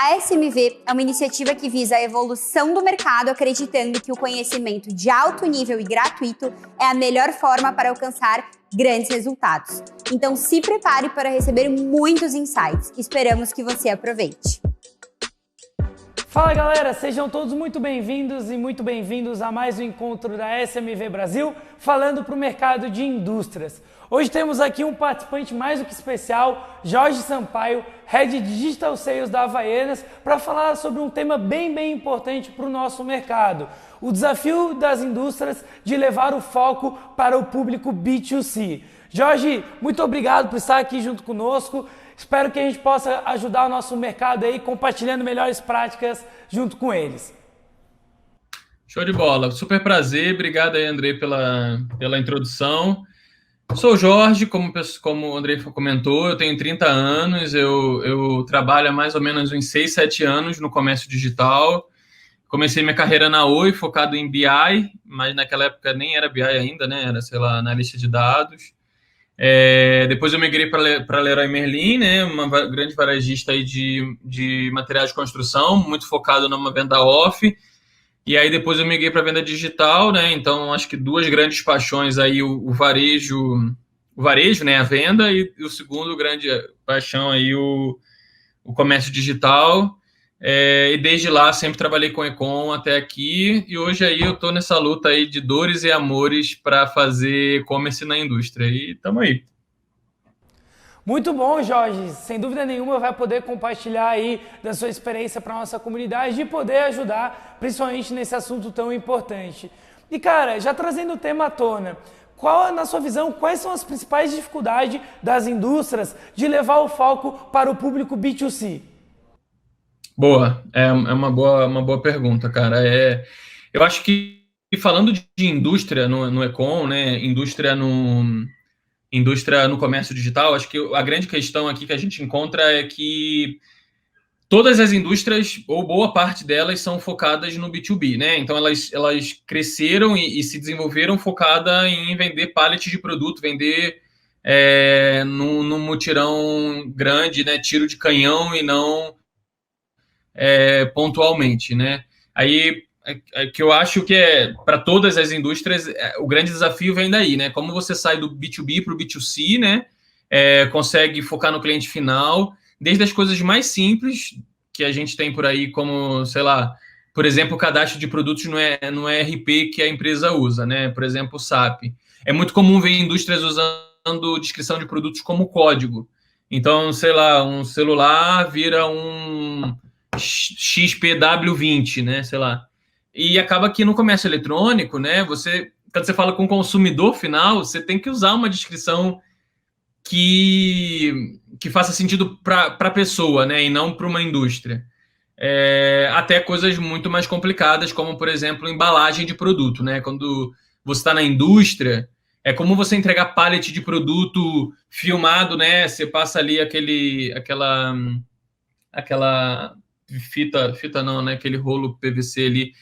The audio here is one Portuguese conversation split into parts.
A SMV é uma iniciativa que visa a evolução do mercado, acreditando que o conhecimento de alto nível e gratuito é a melhor forma para alcançar grandes resultados. Então se prepare para receber muitos insights. Esperamos que você aproveite. Fala galera, sejam todos muito bem-vindos e muito bem-vindos a mais um encontro da SMV Brasil, falando para o mercado de indústrias. Hoje temos aqui um participante mais do que especial, Jorge Sampaio, Head Digital Sales da Havaianas, para falar sobre um tema bem importante para o nosso mercado, o desafio das indústrias de levar o foco para o público B2C. Jorge, muito obrigado por estar aqui junto conosco. Espero que a gente possa ajudar o nosso mercado aí, compartilhando melhores práticas junto com eles. Show de bola. Super prazer. Obrigado aí, Andrei, pela introdução. Sou o Jorge, como o Andrei comentou, eu tenho 30 anos, eu trabalho há mais ou menos uns 6, 7 anos no comércio digital. Comecei minha carreira na Oi, focado em BI, mas naquela época nem era BI ainda, né? Era, sei lá, analista de dados. Depois eu migrei para a Leroy Merlin, né, uma grande varejista aí de materiais de construção, muito focado numa venda off. E aí depois eu migrei para a venda digital, né? Então acho que duas grandes paixões aí, o varejo, né, a venda, e o segundo grande paixão aí, o comércio digital. E desde lá sempre trabalhei com e-com até aqui, e hoje aí eu estou nessa luta aí de dores e amores para fazer e-commerce na indústria, e estamos aí. Muito bom, Jorge. Sem dúvida nenhuma vai poder compartilhar aí da sua experiência para a nossa comunidade e poder ajudar, principalmente nesse assunto tão importante. E cara, já trazendo o tema à tona, na sua visão, quais são as principais dificuldades das indústrias de levar o foco para o público B2C? Boa, é uma boa pergunta, cara. Eu acho que, falando de indústria no e-com, né, indústria no comércio digital, acho que a grande questão aqui que a gente encontra é que todas as indústrias, ou boa parte delas, são focadas no B2B, né? Então elas cresceram e se desenvolveram focada em vender pallet de produto, vender num mutirão grande, né, tiro de canhão, e não pontualmente, né? Aí que eu acho que para todas as indústrias o grande desafio vem daí, né? Como você sai do B2B para o B2C, né? Consegue focar no cliente final, desde as coisas mais simples que a gente tem por aí, como, sei lá, por exemplo, o cadastro de produtos no ERP que a empresa usa, né? Por exemplo, o SAP. É muito comum ver indústrias usando descrição de produtos como código. Então, sei lá, um celular vira um XPW20, né? Sei lá. E acaba que no comércio eletrônico, né? Quando você fala com o consumidor final, você tem que usar uma descrição que faça sentido para a pessoa, né? E não para uma indústria. Até coisas muito mais complicadas, como, por exemplo, embalagem de produto, né? Quando você está na indústria, é como você entregar pallet de produto filmado, né? Você passa ali aquela fita não, né? Aquele rolo PVC ali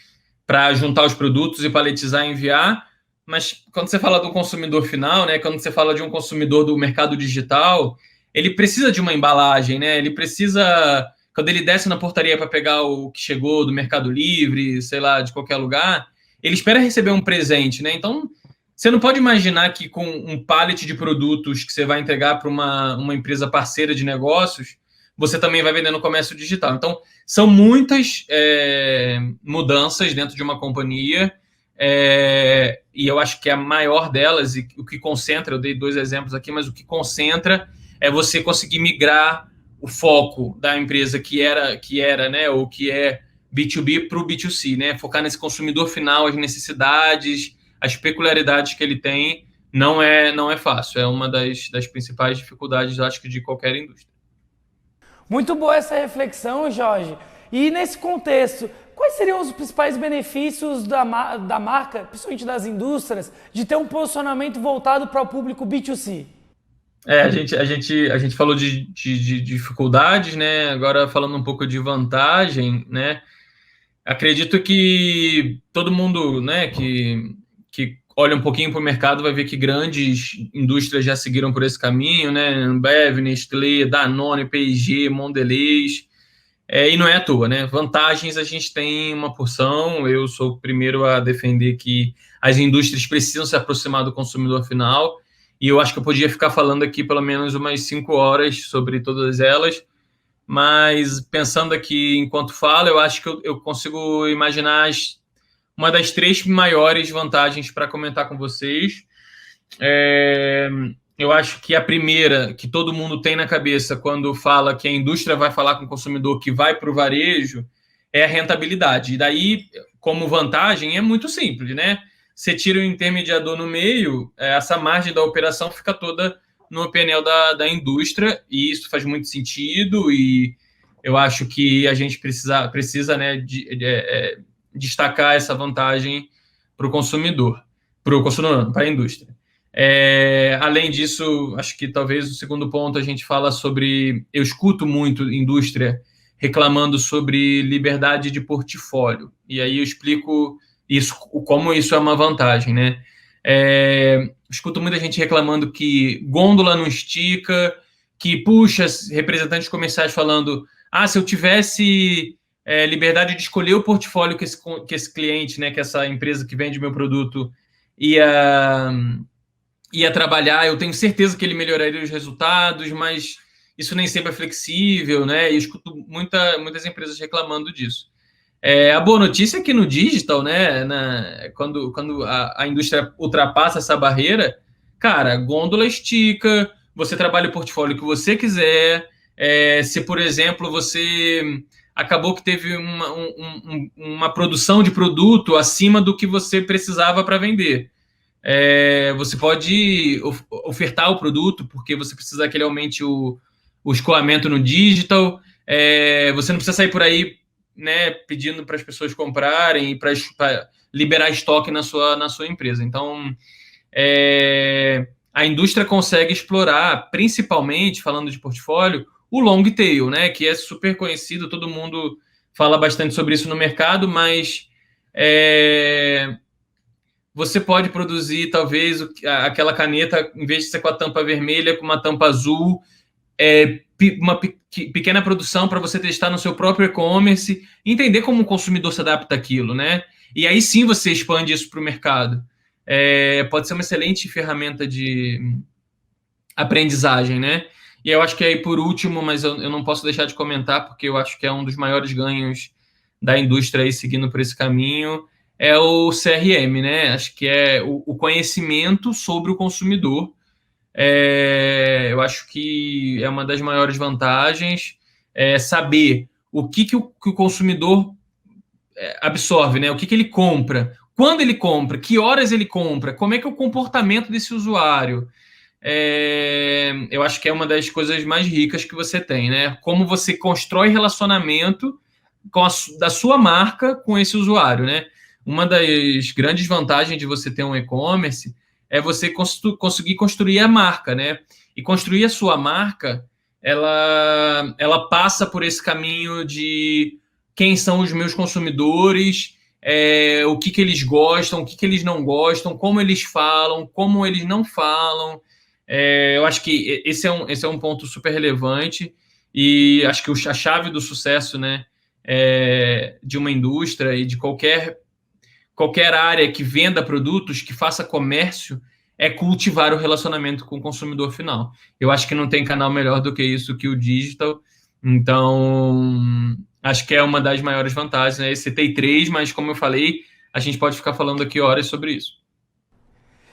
para juntar os produtos e paletizar e enviar. Mas quando você fala do consumidor final, né? Quando você fala de um consumidor do mercado digital, ele precisa de uma embalagem, né? Ele precisa, quando ele desce na portaria para pegar o que chegou do Mercado Livre, sei lá, de qualquer lugar, ele espera receber um presente, né? Então, você não pode imaginar que com um pallet de produtos que você vai entregar para uma empresa parceira de negócios, você também vai vender no comércio digital. Então, são muitas mudanças dentro de uma companhia, e eu acho que a maior delas, e o que concentra, eu dei 2 exemplos aqui, mas o que concentra é você conseguir migrar o foco da empresa que era, né, ou que é B2B para o B2C, né? Focar nesse consumidor final, as necessidades, as peculiaridades que ele tem, não é fácil. É uma das principais dificuldades, acho que, de qualquer indústria. Muito boa essa reflexão, Jorge. E nesse contexto, quais seriam os principais benefícios da marca, principalmente das indústrias, de ter um posicionamento voltado para o público B2C? A gente falou de dificuldades, né? Agora falando um pouco de vantagem, né? Acredito que todo mundo, né, que olha um pouquinho para o mercado vai ver que grandes indústrias já seguiram por esse caminho, né? Ambev, Nestlé, Danone, P&G, Mondelez. E não é à toa, né? Vantagens a gente tem uma porção. Eu sou o primeiro a defender que as indústrias precisam se aproximar do consumidor final. E eu acho que eu podia ficar falando aqui pelo menos umas 5 horas sobre todas elas. Mas pensando aqui enquanto falo, eu acho que eu consigo imaginar uma das 3 maiores vantagens para comentar com vocês. Eu acho que a primeira que todo mundo tem na cabeça quando fala que a indústria vai falar com o consumidor que vai para o varejo é a rentabilidade. E daí, como vantagem, é muito simples, né? Você tira o intermediador no meio, essa margem da operação fica toda no PNL da indústria, e isso faz muito sentido, e eu acho que a gente precisa né, destacar essa vantagem para o consumidor, para a indústria. Além disso, acho que talvez o segundo ponto a gente fala sobre... Eu escuto muito indústria reclamando sobre liberdade de portfólio, e aí eu explico como isso é uma vantagem, né? Escuto muita gente reclamando que gôndola não estica, que puxa, representantes comerciais falando: se eu tivesse liberdade de escolher o portfólio que esse cliente, né, que essa empresa que vende meu produto ia trabalhar, eu tenho certeza que ele melhoraria os resultados, mas isso nem sempre é flexível, né? E eu escuto muitas empresas reclamando disso. A boa notícia é que no digital, né, quando a indústria ultrapassa essa barreira, cara, gôndola estica, você trabalha o portfólio que você quiser. Se, por exemplo, você acabou que teve uma produção de produto acima do que você precisava para vender, você pode ofertar o produto porque você precisa que ele aumente o escoamento no digital. Você não precisa sair por aí, né, pedindo para as pessoas comprarem e para liberar estoque na sua empresa. Então, a indústria consegue explorar, principalmente, falando de portfólio, o long tail, né, que é super conhecido, todo mundo fala bastante sobre isso no mercado, mas você pode produzir, talvez, aquela caneta, em vez de ser com a tampa vermelha, com uma tampa azul, uma pequena produção para você testar no seu próprio e-commerce, entender como o consumidor se adapta àquilo, né? E aí sim você expande isso para o mercado. Pode ser uma excelente ferramenta de aprendizagem, né? E eu acho que aí, por último, mas eu não posso deixar de comentar, porque eu acho que é um dos maiores ganhos da indústria aí seguindo por esse caminho, é o CRM, né? Acho que é o conhecimento sobre o consumidor. Eu acho que é uma das maiores vantagens, saber o que o consumidor absorve, né? O que ele compra, quando ele compra, que horas ele compra, como é que é o comportamento desse usuário. Eu acho que é uma das coisas mais ricas que você tem, né? Como você constrói relacionamento da sua marca com esse usuário, né? Uma das grandes vantagens de você ter um e-commerce é você conseguir construir a marca, né? E construir a sua marca, ela passa por esse caminho de quem são os meus consumidores, o que eles gostam, o que eles não gostam, como eles falam, como eles não falam. Eu acho que esse é um ponto super relevante, e acho que a chave do sucesso, né, de uma indústria e de qualquer área que venda produtos, que faça comércio, é cultivar o relacionamento com o consumidor final. Eu acho que não tem canal melhor do que isso, que o digital. Então, acho que é uma das maiores vantagens, né? Eu citei 3, mas como eu falei, a gente pode ficar falando aqui horas sobre isso.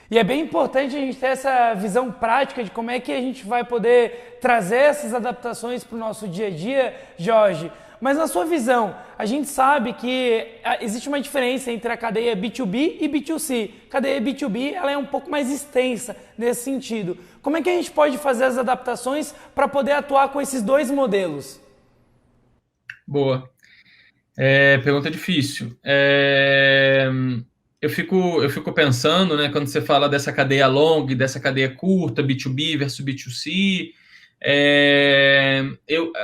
E é bem importante a gente ter essa visão prática de como é que a gente vai poder trazer essas adaptações para o nosso dia a dia, Jorge. Mas na sua visão, a gente sabe que existe uma diferença entre a cadeia B2B e B2C. A cadeia B2B ela é um pouco mais extensa nesse sentido. Como é que a gente pode fazer as adaptações para poder atuar com esses dois modelos? Boa. Pergunta difícil. Eu fico pensando, né, quando você fala dessa cadeia long, dessa cadeia curta, B2B versus B2C,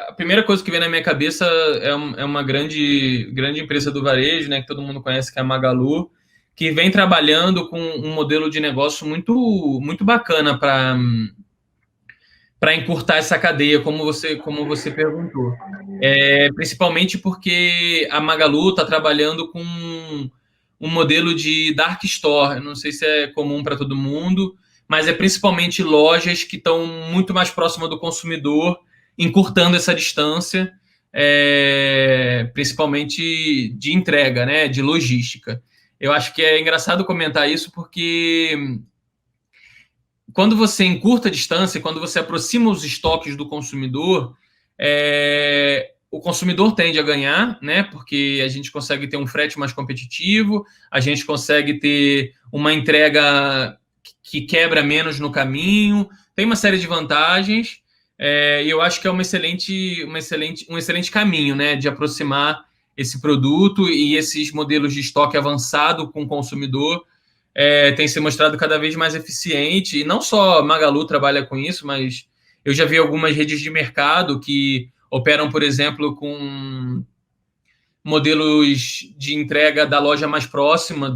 a primeira coisa que vem na minha cabeça é uma grande empresa do varejo, né, que todo mundo conhece, que é a Magalu, que vem trabalhando com um modelo de negócio muito, muito bacana para para encurtar essa cadeia, como você perguntou. Principalmente porque a Magalu está trabalhando com um modelo de dark store. Eu não sei se é comum para todo mundo, mas é principalmente lojas que estão muito mais próximas do consumidor, encurtando essa distância, principalmente de entrega, né, de logística. Eu acho que é engraçado comentar isso porque quando você encurta a distância, quando você aproxima os estoques do consumidor, o consumidor tende a ganhar, né? Porque a gente consegue ter um frete mais competitivo, a gente consegue ter uma entrega que quebra menos no caminho, tem uma série de vantagens, e eu acho que é um excelente caminho, né? De aproximar esse produto e esses modelos de estoque avançado com o consumidor tem se mostrado cada vez mais eficiente, e não só a Magalu trabalha com isso, mas eu já vi algumas redes de mercado que operam, por exemplo, com modelos de entrega da loja mais próxima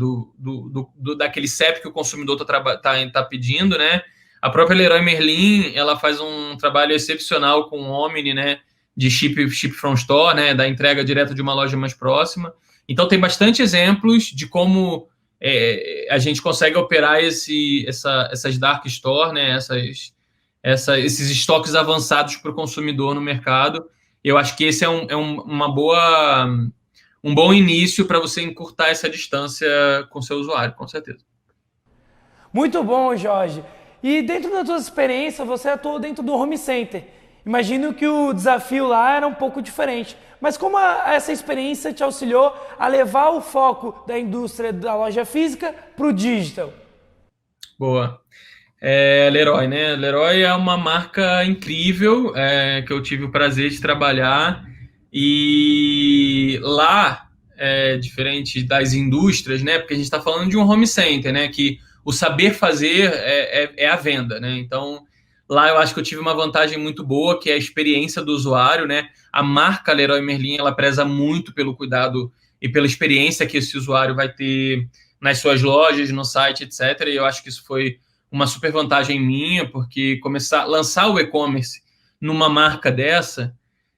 daquele CEP que o consumidor tá pedindo, né? A própria Leroy Merlin, ela faz um trabalho excepcional com o Omni, né? De ship from store, né? Da entrega direto de uma loja mais próxima. Então, tem bastante exemplos de como a gente consegue operar essas dark store, né? Esses estoques avançados para o consumidor no mercado. Eu acho que esse é um bom início para você encurtar essa distância com o seu usuário, com certeza. Muito bom, Jorge. E dentro da sua experiência, você atuou dentro do home center. Imagino que o desafio lá era um pouco diferente. Mas como essa experiência te auxiliou a levar o foco da indústria da loja física para o digital? Boa. Leroy, né? Leroy é uma marca incrível que eu tive o prazer de trabalhar. E lá, diferente das indústrias, né? Porque a gente está falando de um home center, né? Que o saber fazer é a venda, né? Então, lá eu acho que eu tive uma vantagem muito boa, que é a experiência do usuário, né? A marca Leroy Merlin, ela preza muito pelo cuidado e pela experiência que esse usuário vai ter nas suas lojas, no site, etc. E eu acho que isso foi uma super vantagem minha, porque lançar o e-commerce numa marca dessa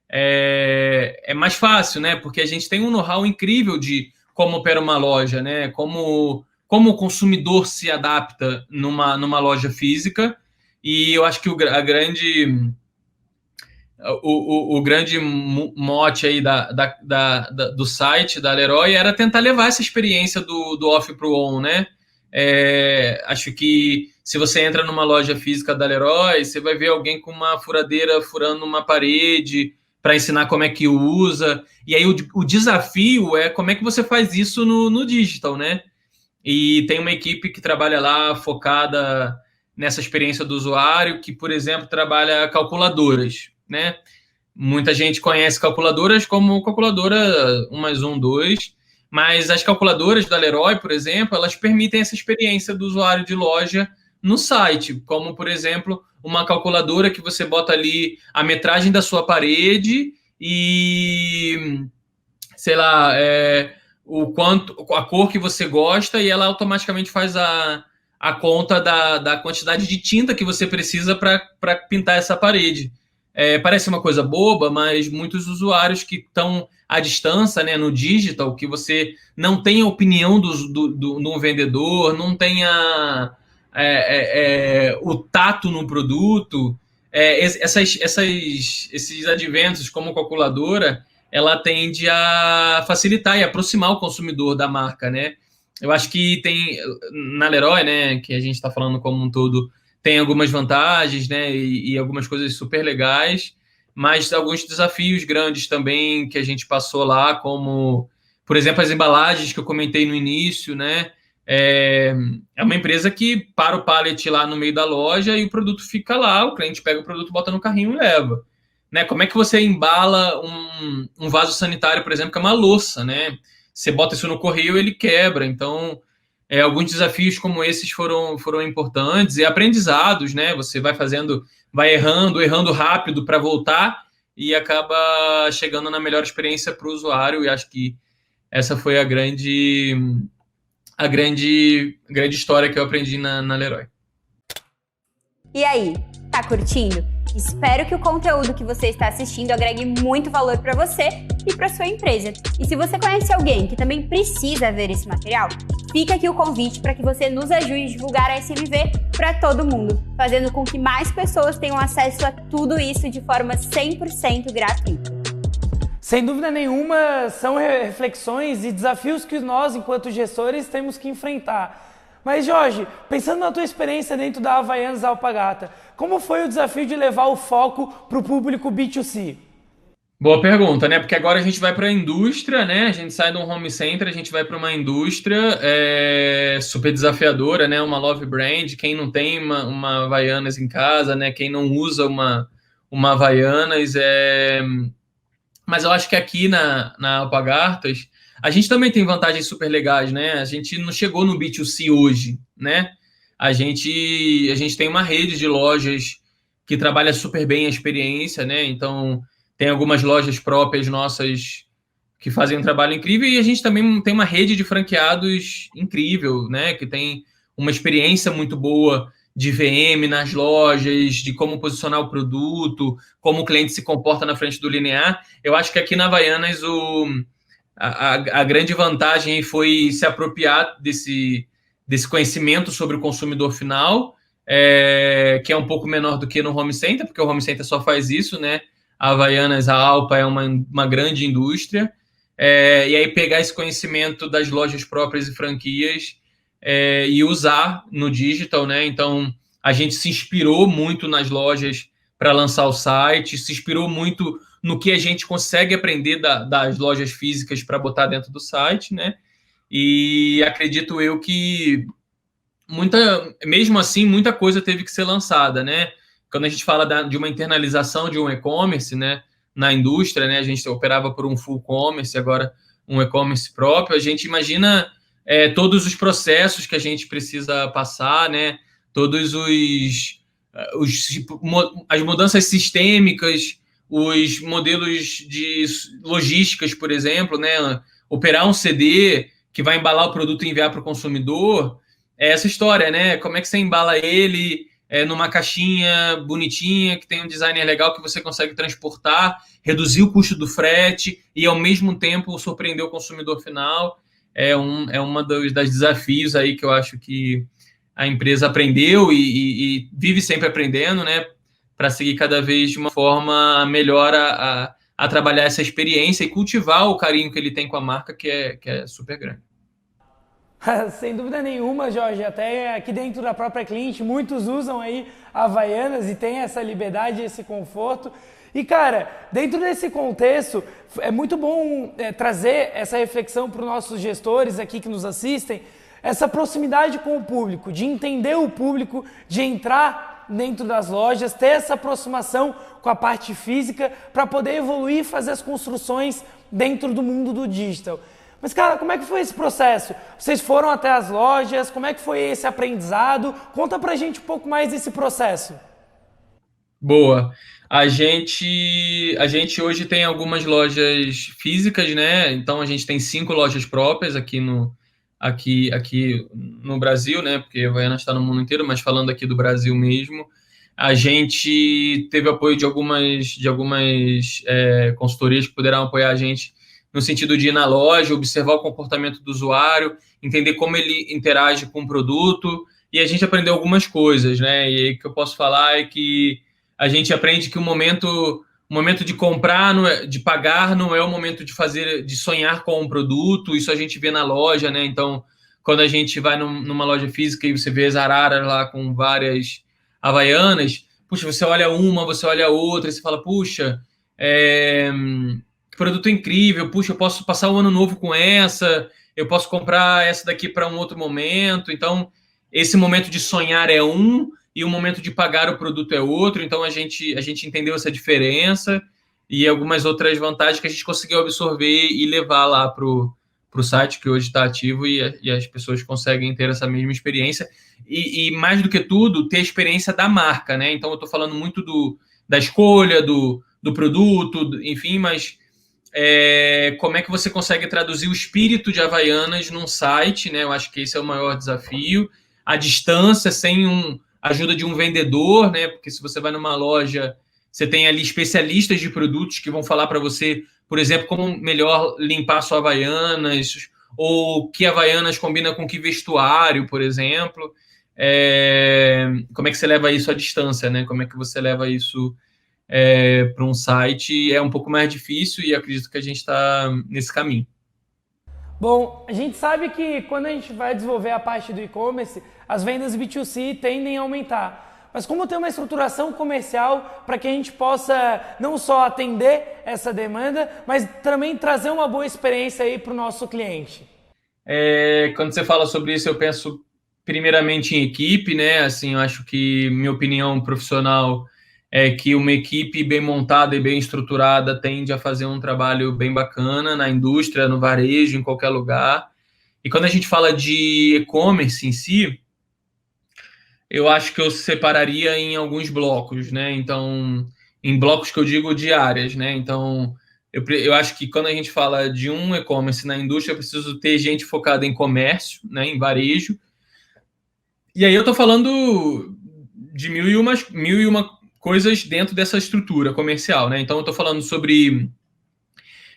é mais fácil, né? Porque a gente tem um know-how incrível de como opera uma loja, né? Como o consumidor se adapta numa loja física. E eu acho que o grande mote aí do site da Leroy era tentar levar essa experiência do off para o on, né? Acho que se você entra numa loja física da Leroy, você vai ver alguém com uma furadeira furando uma parede para ensinar como é que usa. E aí o desafio é como é que você faz isso no digital, né? E tem uma equipe que trabalha lá focada nessa experiência do usuário, que, por exemplo, trabalha calculadoras, né? Muita gente conhece calculadoras como calculadora 1 mais 1, 2, mas as calculadoras da Leroy, por exemplo, elas permitem essa experiência do usuário de loja no site, como, por exemplo, uma calculadora que você bota ali a metragem da sua parede e, sei lá, a cor que você gosta, e ela automaticamente faz a conta da quantidade de tinta que você precisa para pintar essa parede. Parece uma coisa boba, mas muitos usuários que estão à distância, né, no digital, que você não tem a opinião do vendedor, não tem o tato no produto, esses adventos como calculadora, ela tende a facilitar e aproximar o consumidor da marca, né? Eu acho que tem, na Leroy, né, que a gente está falando como um todo, tem algumas vantagens, né, e algumas coisas super legais, mas alguns desafios grandes também que a gente passou lá, como, por exemplo, as embalagens que eu comentei no início, né? É uma empresa que para o pallet lá no meio da loja e o produto fica lá, o cliente pega o produto, bota no carrinho e leva. Né? Como é que você embala um vaso sanitário, por exemplo, que é uma louça, né? Você bota isso no correio, ele quebra. Então, alguns desafios como esses foram importantes e aprendizados, né? Você vai errando rápido para voltar e acaba chegando na melhor experiência para o usuário. E acho que essa foi a grande história que eu aprendi na Leroy. E aí, tá curtindo? Espero que o conteúdo que você está assistindo agregue muito valor para você e para sua empresa. E se você conhece alguém que também precisa ver esse material, fica aqui o convite para que você nos ajude a divulgar a SMV para todo mundo, fazendo com que mais pessoas tenham acesso a tudo isso de forma 100% gratuita. Sem dúvida nenhuma, são reflexões e desafios que nós, enquanto gestores, temos que enfrentar. Mas, Jorge, pensando na tua experiência dentro da Havaianas Alpagata, como foi o desafio de levar o foco para o público B2C? Boa pergunta, né? Porque agora a gente vai para a indústria, né? A gente sai de um home center, a gente vai para uma indústria super desafiadora, né? Uma love brand. Quem não tem uma Havaianas em casa, né? Quem não usa uma Havaianas Mas eu acho que aqui na Alpagatas a gente também tem vantagens super legais, né? A gente não chegou no B2C hoje, né? A gente tem uma rede de lojas que trabalha super bem a experiência, né? Então, tem algumas lojas próprias nossas que fazem um trabalho incrível e a gente também tem uma rede de franqueados incrível, né? Que tem uma experiência muito boa de VM nas lojas, de como posicionar o produto, como o cliente se comporta na frente do linear. Eu acho que aqui na Havaianas a grande vantagem foi se apropriar desse conhecimento sobre o consumidor final, que é um pouco menor do que no home center, porque o home center só faz isso, né? A Havaianas, a Alpa é uma grande indústria, e aí pegar esse conhecimento das lojas próprias e franquias e usar no digital, né? Então, a gente se inspirou muito nas lojas para lançar o site, se inspirou muito no que a gente consegue aprender das lojas físicas para botar dentro do site, né? E acredito eu que mesmo assim, muita coisa teve que ser lançada, né? Quando a gente fala de uma internalização de um e-commerce, né, na indústria, né, a gente operava por um full commerce, agora um e-commerce próprio, a gente imagina todos os processos que a gente precisa passar, né? Todos as mudanças sistêmicas, os modelos de logísticas, por exemplo, né? Operar um CD que vai embalar o produto e enviar para o consumidor, essa história, né? Como é que você embala ele numa caixinha bonitinha, que tem um designer legal que você consegue transportar, reduzir o custo do frete e, ao mesmo tempo, surpreender o consumidor final. Uma dos desafios aí que eu acho que a empresa aprendeu e vive sempre aprendendo, né? Para seguir cada vez de uma forma melhor a trabalhar essa experiência e cultivar o carinho que ele tem com a marca, que é super grande. Sem dúvida nenhuma, Jorge, até aqui dentro da própria cliente, muitos usam aí Havaianas e tem essa liberdade, esse conforto. E, cara, dentro desse contexto, é muito bom trazer essa reflexão para os nossos gestores aqui que nos assistem, essa proximidade com o público, de entender o público, de entrar dentro das lojas, ter essa aproximação com a parte física para poder evoluir e fazer as construções dentro do mundo do digital. Mas, cara, como é que foi esse processo? Vocês foram até as lojas? Como é que foi esse aprendizado? Conta pra gente um pouco mais desse processo. Boa. A gente hoje tem algumas lojas físicas, né? Então, a gente tem 5 lojas próprias aqui no Brasil, né? Porque a Havaianas está no mundo inteiro, mas falando aqui do Brasil mesmo, a gente teve apoio de algumas consultorias que puderam apoiar a gente no sentido de ir na loja, observar o comportamento do usuário, entender como ele interage com o produto, e a gente aprendeu algumas coisas, né? E aí o que eu posso falar é que a gente aprende que o momento de comprar, de pagar, não é o momento de sonhar com um produto. Isso a gente vê na loja, né? Então, quando a gente vai numa loja física e você vê as araras lá com várias Havaianas, puxa, você olha uma, você olha outra, e você fala, puxa, que produto incrível, puxa, eu posso passar o ano novo com essa, eu posso comprar essa daqui para um outro momento. Então, esse momento de sonhar é um, e o momento de pagar o produto é outro. Então, a gente entendeu essa diferença e algumas outras vantagens que a gente conseguiu absorver e levar lá para o site, que hoje está ativo, e as pessoas conseguem ter essa mesma experiência. E mais do que tudo, ter a experiência da marca, né? Então, eu estou falando muito da escolha, do produto, enfim, mas como é que você consegue traduzir o espírito de Havaianas num site, né? Eu acho que esse é o maior desafio. A distância, sem ajuda de um vendedor, né? Porque se você vai numa loja, você tem ali especialistas de produtos que vão falar para você, por exemplo, como melhor limpar sua Havaianas, ou que Havaianas combina com que vestuário, por exemplo. Como é que você leva isso à distância, né? Como é que você leva isso para um site? É um pouco mais difícil e acredito que a gente está nesse caminho. Bom, a gente sabe que quando a gente vai desenvolver a parte do e-commerce, as vendas B2C tendem a aumentar. Mas como ter uma estruturação comercial para que a gente possa não só atender essa demanda, mas também trazer uma boa experiência aí para o nosso cliente? Quando você fala sobre isso, eu penso primeiramente em equipe, né? Assim, eu acho que minha opinião profissional é que uma equipe bem montada e bem estruturada tende a fazer um trabalho bem bacana na indústria, no varejo, em qualquer lugar. E quando a gente fala de e-commerce em si, eu acho que eu separaria em alguns blocos, né? Então, em blocos que eu digo de áreas, né? Então, eu acho que quando a gente fala de um e-commerce na indústria, eu preciso ter gente focada em comércio, né? Em varejo. E aí eu estou falando de mil e uma coisas dentro dessa estrutura comercial, né? Então, eu estou falando sobre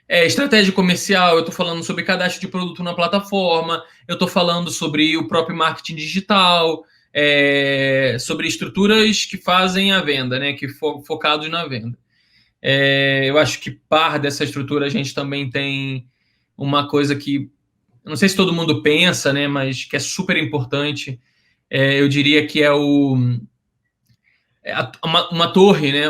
estratégia comercial, eu estou falando sobre cadastro de produto na plataforma, eu estou falando sobre o próprio marketing digital, sobre estruturas que fazem a venda, né? Que focados na venda. Eu acho que par dessa estrutura a gente também tem uma coisa que, eu não sei se todo mundo pensa, né? Mas que é super importante. Eu diria que é uma torre, né?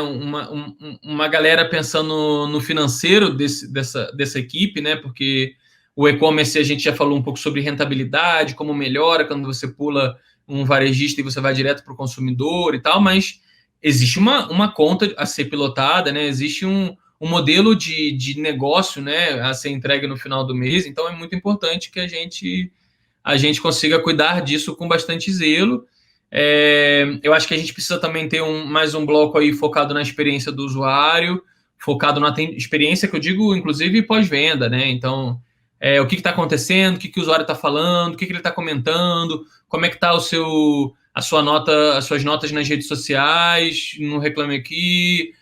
Uma galera pensando no financeiro dessa equipe, né? Porque o e-commerce a gente já falou um pouco sobre rentabilidade, como melhora quando você pula um varejista e você vai direto para o consumidor e tal, mas existe uma conta a ser pilotada, né? Existe um modelo de negócio, né, a ser entregue no final do mês, então é muito importante que a gente consiga cuidar disso com bastante zelo. Eu acho que a gente precisa também ter mais um bloco aí focado na experiência do usuário, focado na experiência que eu digo, inclusive, pós-venda, né? Então, o que está acontecendo, o que o usuário está falando, o que ele está comentando, como é que está as suas notas nas redes sociais, no Reclame Aqui,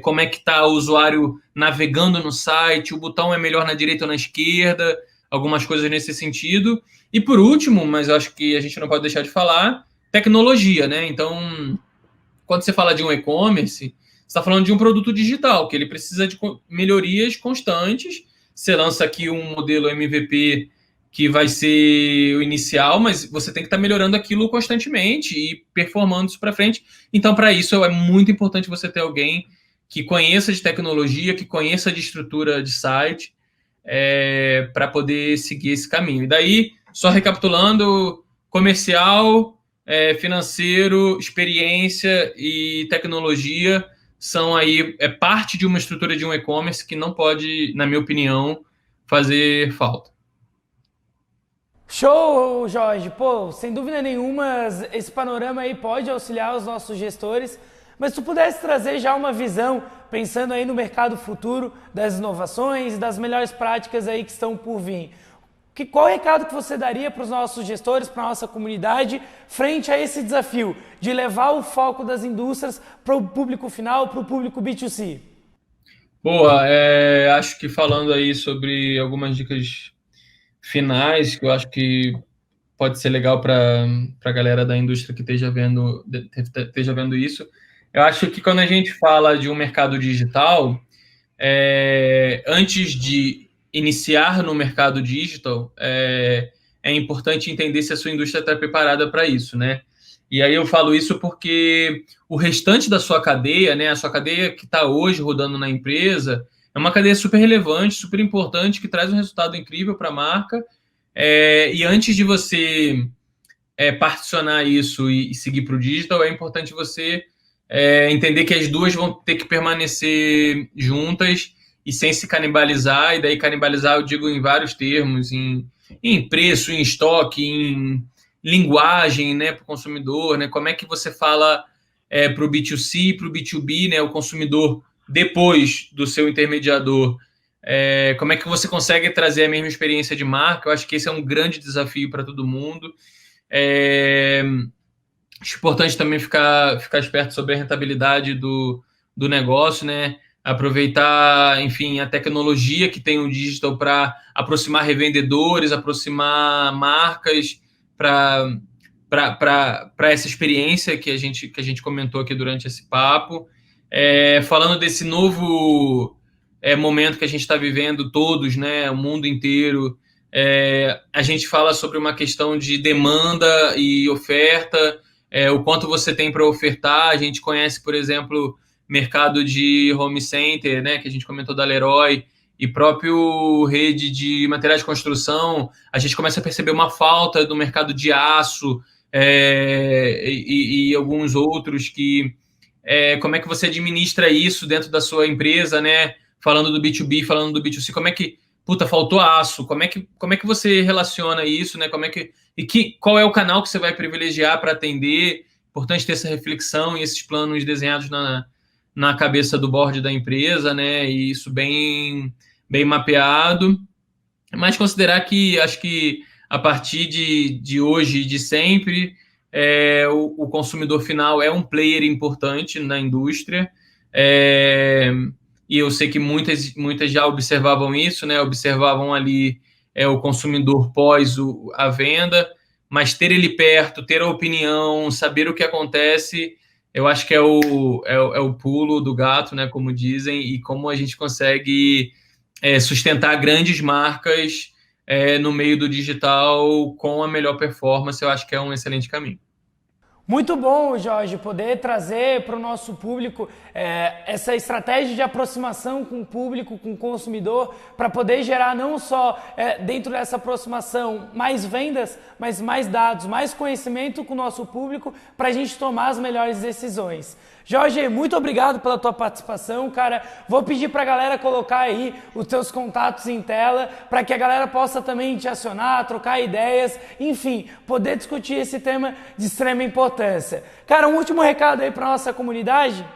como é que está o usuário navegando no site, o botão é melhor na direita ou na esquerda, algumas coisas nesse sentido. E por último, mas eu acho que a gente não pode deixar de falar, tecnologia, né? Então, quando você fala de um e-commerce, você está falando de um produto digital, que ele precisa de melhorias constantes. Você lança aqui um modelo MVP que vai ser o inicial, mas você tem que estar melhorando aquilo constantemente e performando isso para frente. Então, para isso, é muito importante você ter alguém que conheça de tecnologia, que conheça de estrutura de site, para poder seguir esse caminho. E daí, só recapitulando, comercial, financeiro, experiência e tecnologia são aí parte de uma estrutura de um e-commerce que não pode, na minha opinião, fazer falta. Show, Jorge! Pô, sem dúvida nenhuma, esse panorama aí pode auxiliar os nossos gestores, mas se tu pudesse trazer já uma visão, pensando aí no mercado futuro, das inovações e das melhores práticas aí que estão por vir. Qual recado que você daria para os nossos gestores, para a nossa comunidade, frente a esse desafio de levar o foco das indústrias para o público final, para o público B2C? Boa, acho que falando aí sobre algumas dicas finais, que eu acho que pode ser legal para a galera da indústria que esteja vendo isso. Eu acho que quando a gente fala de um mercado digital, antes de iniciar no mercado digital, é importante entender se a sua indústria está preparada para isso, né? E aí eu falo isso porque o restante da sua cadeia, né, a sua cadeia que está hoje rodando na empresa, é uma cadeia super relevante, super importante, que traz um resultado incrível para a marca. E antes de você particionar isso e seguir para o digital, é importante você entender que as duas vão ter que permanecer juntas e sem se canibalizar. E daí canibalizar eu digo em vários termos, em preço, em estoque, em linguagem, né, para o consumidor, né? Como é que você fala para o B2C, para o B2B, né, o consumidor depois do seu intermediador, como é que você consegue trazer a mesma experiência de marca? Eu acho que esse é um grande desafio para todo mundo. Acho importante também ficar esperto sobre a rentabilidade do negócio, né? Aproveitar, enfim, a tecnologia que tem o digital para aproximar revendedores, aproximar marcas para essa experiência que a gente comentou aqui durante esse papo. Falando desse novo momento que a gente está vivendo todos, né? O mundo inteiro. A gente fala sobre uma questão de demanda e oferta, o quanto você tem para ofertar. A gente conhece, por exemplo, mercado de home center, né, que a gente comentou da Leroy, e próprio rede de materiais de construção. A gente começa a perceber uma falta do mercado de aço e alguns outros que... como é que você administra isso dentro da sua empresa, né? Falando do B2B, falando do B2C, como é que... Puta, faltou aço. Como é que você relaciona isso, né? Qual é o canal que você vai privilegiar para atender? Importante ter essa reflexão e esses planos desenhados na cabeça do board da empresa, né? E isso bem mapeado. Mas considerar que acho que a partir de hoje e de sempre, o consumidor final é um player importante na indústria. E eu sei que muitas já observavam isso, né? Observavam ali o consumidor pós a venda, mas ter ele perto, ter a opinião, saber o que acontece, eu acho que é o pulo do gato, né? Como dizem, e como a gente consegue sustentar grandes marcas no meio do digital com a melhor performance, eu acho que é um excelente caminho. Muito bom, Jorge, poder trazer para o nosso público essa estratégia de aproximação com o público, com o consumidor, para poder gerar não só dentro dessa aproximação mais vendas, mas mais dados, mais conhecimento com o nosso público para a gente tomar as melhores decisões. Jorge, muito obrigado pela tua participação, cara. Vou pedir para a galera colocar aí os teus contatos em tela para que a galera possa também te acionar, trocar ideias, enfim, poder discutir esse tema de extrema importância. Cara, um último recado aí para nossa comunidade.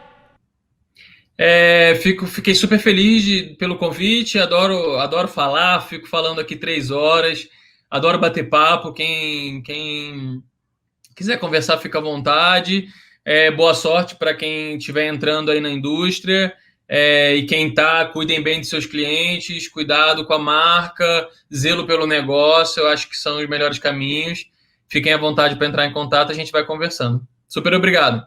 Fiquei super feliz pelo convite, adoro falar, fico falando aqui 3 horas, adoro bater papo, quem quiser conversar fica à vontade. Boa sorte para quem estiver entrando aí na indústria, e quem cuidem bem de seus clientes, cuidado com a marca, zelo pelo negócio, eu acho que são os melhores caminhos. Fiquem à vontade para entrar em contato, a gente vai conversando. Super obrigado.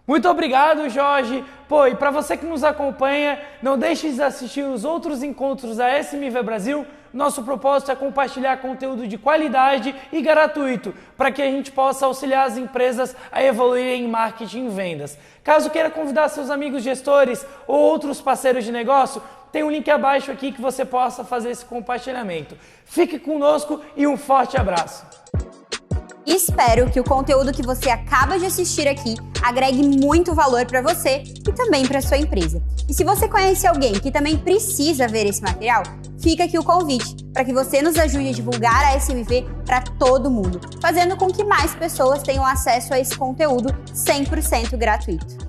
Muito obrigado, Jorge. E para você que nos acompanha, não deixe de assistir os outros encontros da SMV Brasil. Nosso propósito é compartilhar conteúdo de qualidade e gratuito para que a gente possa auxiliar as empresas a evoluírem em marketing e vendas. Caso queira convidar seus amigos gestores ou outros parceiros de negócio, tem um link abaixo aqui que você possa fazer esse compartilhamento. Fique conosco e um forte abraço. Espero que o conteúdo que você acaba de assistir aqui agregue muito valor para você e também para sua empresa. E se você conhece alguém que também precisa ver esse material, fica aqui o convite para que você nos ajude a divulgar a SMV para todo mundo, fazendo com que mais pessoas tenham acesso a esse conteúdo 100% gratuito.